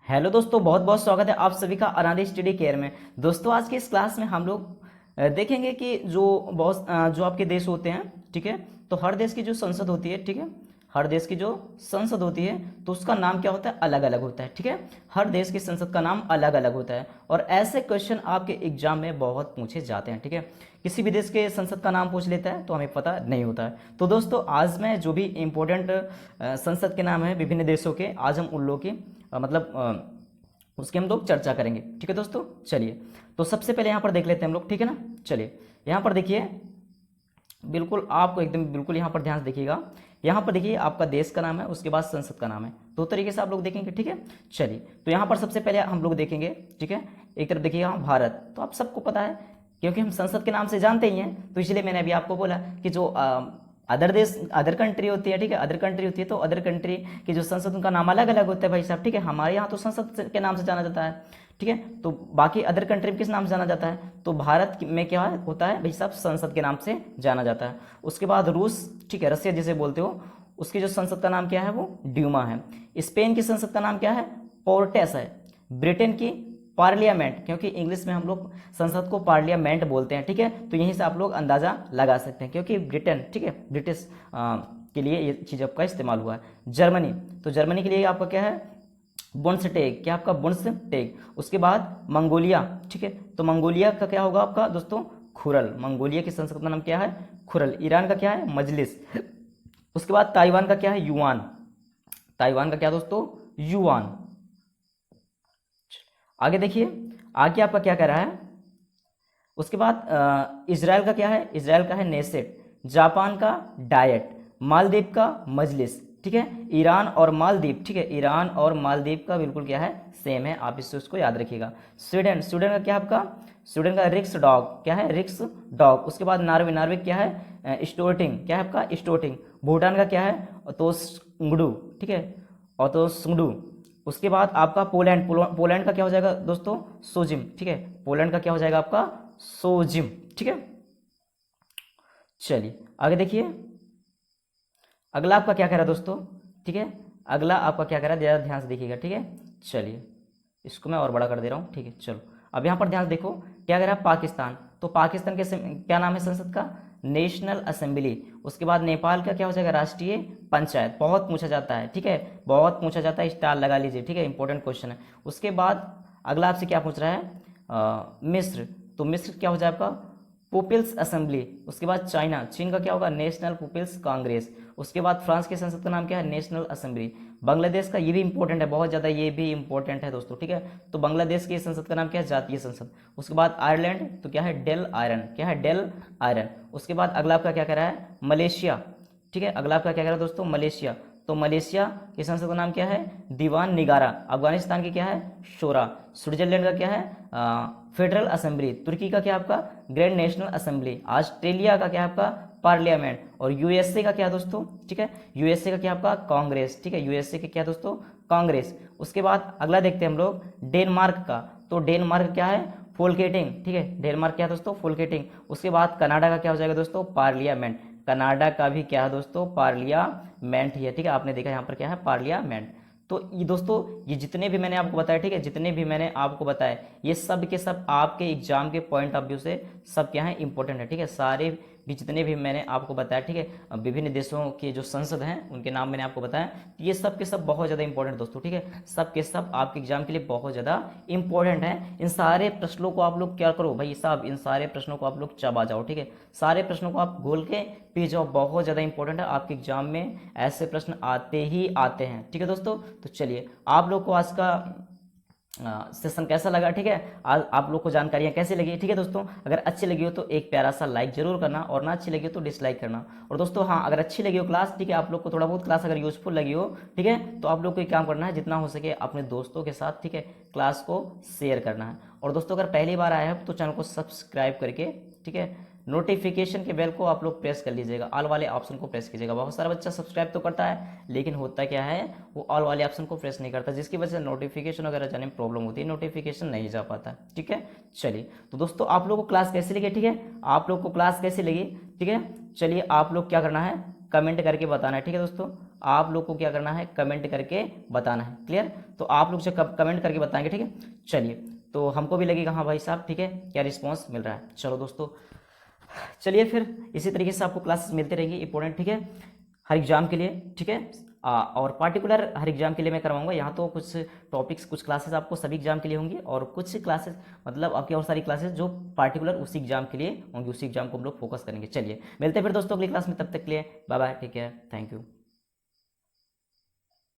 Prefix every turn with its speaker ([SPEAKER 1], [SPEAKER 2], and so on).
[SPEAKER 1] Hello दोस्तों, बहुत बहुत स्वागत है आप सभी का अराधे स्टडी केयर में। दोस्तों आज की इस क्लास में हम लोग देखेंगे कि जो आपके देश होते हैं, ठीक है। तो हर देश की जो संसद होती है, ठीक है, हर देश की जो संसद होती है तो उसका नाम क्या होता है, अलग अलग होता है, ठीक है। हर देश की संसद का नाम अलग अलग होता है और ऐसे क्वेश्चन आपके एग्जाम में बहुत पूछे जाते हैं, ठीक है। किसी भी देश के संसद का नाम पूछ लेता है तो हमें पता नहीं होता है। तो दोस्तों आज मैं जो भी इम्पोर्टेंट संसद के नाम है विभिन्न देशों के, आज हम उन लोगों की उसकी हम लोग चर्चा करेंगे, ठीक है दोस्तों। चलिए, तो सबसे पहले यहाँ पर देख लेते हैं हम लोग, ठीक है ना। चलिए यहाँ पर देखिए, बिल्कुल आपको एकदम बिल्कुल यहाँ पर ध्यान से देखिएगा। यहाँ पर देखिए आपका देश का नाम है, उसके बाद संसद का नाम है, दो तरीके से आप लोग देखेंगे, ठीक है। चलिए तो यहाँ पर सबसे पहले हम लोग देखेंगे, ठीक है। एक तरफ देखिएगा भारत, तो आप सबको पता है क्योंकि हम संसद के नाम से जानते ही हैं, तो इसलिए मैंने अभी आपको बोला कि जो अदर देश, अदर कंट्री होती है, ठीक है, अदर कंट्री होती है तो अदर कंट्री की जो संसद उनका नाम अलग अलग होता है भाई साहब, ठीक है। हमारे यहाँ तो संसद के नाम से जाना जाता है, ठीक है। तो बाकी अदर कंट्री में किस नाम से जाना जाता है, तो भारत में क्या होता है भाई साहब, संसद के नाम से जाना जाता है। उसके बाद रूस, ठीक है, रसिया जिसे बोलते हो, उसकी जो संसद का नाम क्या है वो ड्यूमा है। स्पेन की संसद का नाम क्या है, पोर्टेस है। ब्रिटेन की पार्लियामेंट, क्योंकि इंग्लिश में हम लोग संसद को पार्लियामेंट बोलते हैं, ठीक है। तो यहीं से आप लोग अंदाजा लगा सकते हैं क्योंकि ब्रिटेन, ठीक है, ब्रिटिश के लिए ये चीज आपका इस्तेमाल हुआ है। जर्मनी, तो जर्मनी के लिए आपका क्या है, बुंडसटैग, क्या आपका बुंडसटैग। उसके बाद मंगोलिया, ठीक है, तो मंगोलिया का क्या होगा आपका दोस्तों, खुरल। मंगोलिया की संसद का नाम क्या है, खुरल। ईरान का क्या है, मजलिस। उसके बाद ताइवान का क्या है, युआन। ताइवान का क्या दोस्तों, युआन। आगे देखिए, आगे आपका क्या कह रहा है। उसके बाद इजराइल का क्या है, इजराइल का है नेसेट। जापान का डायट। मालदीव का मजलिस, ठीक है। ईरान और मालदीव, ठीक है, ईरान और मालदीव का बिल्कुल क्या है, सेम है, आप इसको याद रखिएगा। स्वीडन, स्वीडन का क्या आपका, स्वीडन का रिक्स डॉग, क्या है, रिक्स डॉग। उसके बाद नॉर्वे, नॉर्वे क्या है, स्टोटिंग, क्या है आपका, स्टोटिंग। भूटान का क्या है, ओतोसंगडू, ठीक है, ओतोसंगडू। उसके बाद आपका पोलैंड, पोलैंड का क्या हो जाएगा दोस्तों, सोजिम, ठीक है। पोलैंड का क्या हो जाएगा आपका, सोजिम, ठीक है। चलिए आगे देखिए, अगला आपका क्या कह रहा है दोस्तों, ठीक है। अगला आपका क्या कह रहा है, ज़्यादा ध्यान से देखिएगा, ठीक है। चलिए इसको मैं और बड़ा कर दे रहा हूँ, ठीक है। चलो अब यहाँ पर ध्यान से देखो, क्या कह रहा है, पाकिस्तान। तो पाकिस्तान के क्या नाम है संसद का, नेशनल असेंबली। उसके बाद नेपाल का क्या हो जाएगा, राष्ट्रीय पंचायत। बहुत पूछा जाता है, ठीक है, बहुत पूछा जाता है, स्टार लगा लीजिए, ठीक है, इंपॉर्टेंट क्वेश्चन है। उसके बाद अगला आपसे क्या पूछ रहा है, मिस्र। तो मिस्र क्या हो जाए आपका, पीपल्स असेंबली। उसके बाद चाइना, चीन का क्या होगा, नेशनल पीपल्स कांग्रेस। उसके बाद फ्रांस के संसद का नाम क्या है, नेशनल असेंबली। बांग्लादेश का, ये भी इंपॉर्टेंट है बहुत ज़्यादा, ये भी इंपॉर्टेंट है दोस्तों, ठीक है। तो बांग्लादेश की संसद का नाम क्या है, जातीय संसद। उसके बाद आयरलैंड, तो क्या है, डेल आयरन, क्या है, डेल आयरन। उसके बाद अगला आपका क्या कह रहा है, मलेशिया, ठीक है। अगला आपका क्या कह रहा है दोस्तों, मलेशिया। तो मलेशिया की संसद का नाम क्या है, दीवान निगारा। अफगानिस्तान की क्या है, शोरा। स्विट्जरलैंड का क्या है, फेडरल असेंबली। तुर्की का क्या आपका, ग्रैंड नेशनल असेंबली। ऑस्ट्रेलिया का क्या आपका, पार्लियामेंट। और यूएसए का क्या दोस्तों, ठीक है, यूएसए का क्या आपका, कांग्रेस, ठीक है, यूएसए का क्या दोस्तों, कांग्रेस। उसके बाद अगला देखते हैं हम लोग, डेनमार्क का। तो डेनमार्क क्या है, फोल्केटिंग, ठीक है, डेनमार्क क्या है दोस्तों, फोल्केटिंग। उसके बाद कनाडा का क्या हो जाएगा दोस्तों, पार्लियामेंट। कनाडा का भी क्या है दोस्तों, पार्लियामेंट ही है, ठीक है। आपने देखा यहाँ पर क्या है, पार्लियामेंट। तो ये दोस्तों, ये जितने भी मैंने आपको बताया, ठीक है, जितने भी मैंने आपको बताया, ये सब के सब आपके एग्जाम के पॉइंट ऑफ व्यू से सब क्या है, इंपॉर्टेंट है, ठीक है। सारे भी जितने भी मैंने आपको बताया, ठीक है, विभिन्न देशों के जो संसद हैं उनके नाम मैंने आपको बताया, तो ये सब के सब बहुत ज़्यादा इंपॉर्टेंट दोस्तों, ठीक है। सब के सब आपके एग्जाम के लिए बहुत ज़्यादा इंपॉर्टेंट है। इन सारे प्रश्नों को आप लोग क्या करो भाई साहब, इन सारे प्रश्नों को आप लोग चबा जाओ, ठीक है। सारे प्रश्नों को आप घोल के पी जाओ, बहुत ज़्यादा इंपॉर्टेंट है। आपके एग्जाम में ऐसे प्रश्न आते ही आते हैं, ठीक है दोस्तों। तो चलिए, आप लोग को आज का सेशन कैसा लगा, ठीक है, आज आप लोग को जानकारियां कैसी लगी, ठीक है दोस्तों। अगर अच्छी लगी हो तो एक प्यारा सा लाइक जरूर करना, और ना अच्छी लगी हो तो डिसलाइक करना। और दोस्तों हाँ, अगर अच्छी लगी हो क्लास, ठीक है, आप लोग को थोड़ा बहुत क्लास अगर यूजफुल लगी हो, ठीक है, तो आप लोग को एक काम करना है, जितना हो सके अपने दोस्तों के साथ, ठीक है, क्लास को शेयर करना है। और दोस्तों अगर पहली बार आए हैं तो चैनल को सब्सक्राइब करके, ठीक है, नोटिफिकेशन के बेल को आप लोग प्रेस कर लीजिएगा, ऑल वाले ऑप्शन को प्रेस कीजिएगा। बहुत सारा बच्चा सब्सक्राइब तो करता है लेकिन होता क्या है, वो ऑल वाले ऑप्शन को प्रेस नहीं करता, जिसकी वजह से नोटिफिकेशन वगैरह जाने में प्रॉब्लम होती है, नोटिफिकेशन नहीं जा पाता, ठीक है। चलिए तो दोस्तों, आप लोग को क्लास कैसी लगी, ठीक है, आप लोग को क्लास कैसी लगी, ठीक है। चलिए आप लोग क्या करना है, कमेंट करके बताना है, ठीक है दोस्तों। आप लोग को क्या करना है, कमेंट करके बताना है, क्लियर। तो आप लोग से कमेंट करके बताएंगे, ठीक है। चलिए, तो हमको भी लगेगा हाँ भाई साहब, ठीक है, क्या रिस्पॉन्स मिल रहा है। चलो दोस्तों, चलिए फिर इसी तरीके से आपको क्लासेस मिलते रहेंगे इंपॉर्टेंट, ठीक है, हर एग्जाम के लिए, ठीक है। और पार्टिकुलर हर एग्जाम के लिए मैं करवाऊंगा। यहाँ तो कुछ टॉपिक्स, कुछ क्लासेस आपको सभी एग्जाम के लिए होंगी, और कुछ क्लासेस मतलब आपकी और सारी क्लासेस जो पार्टिकुलर उसी एग्जाम के लिए होंगी, उसी एग्जाम को हम लोग फोकस करेंगे। चलिए मिलते हैं फिर दोस्तों अगली क्लास में, तब तक के लिए bye bye, take care, thank you.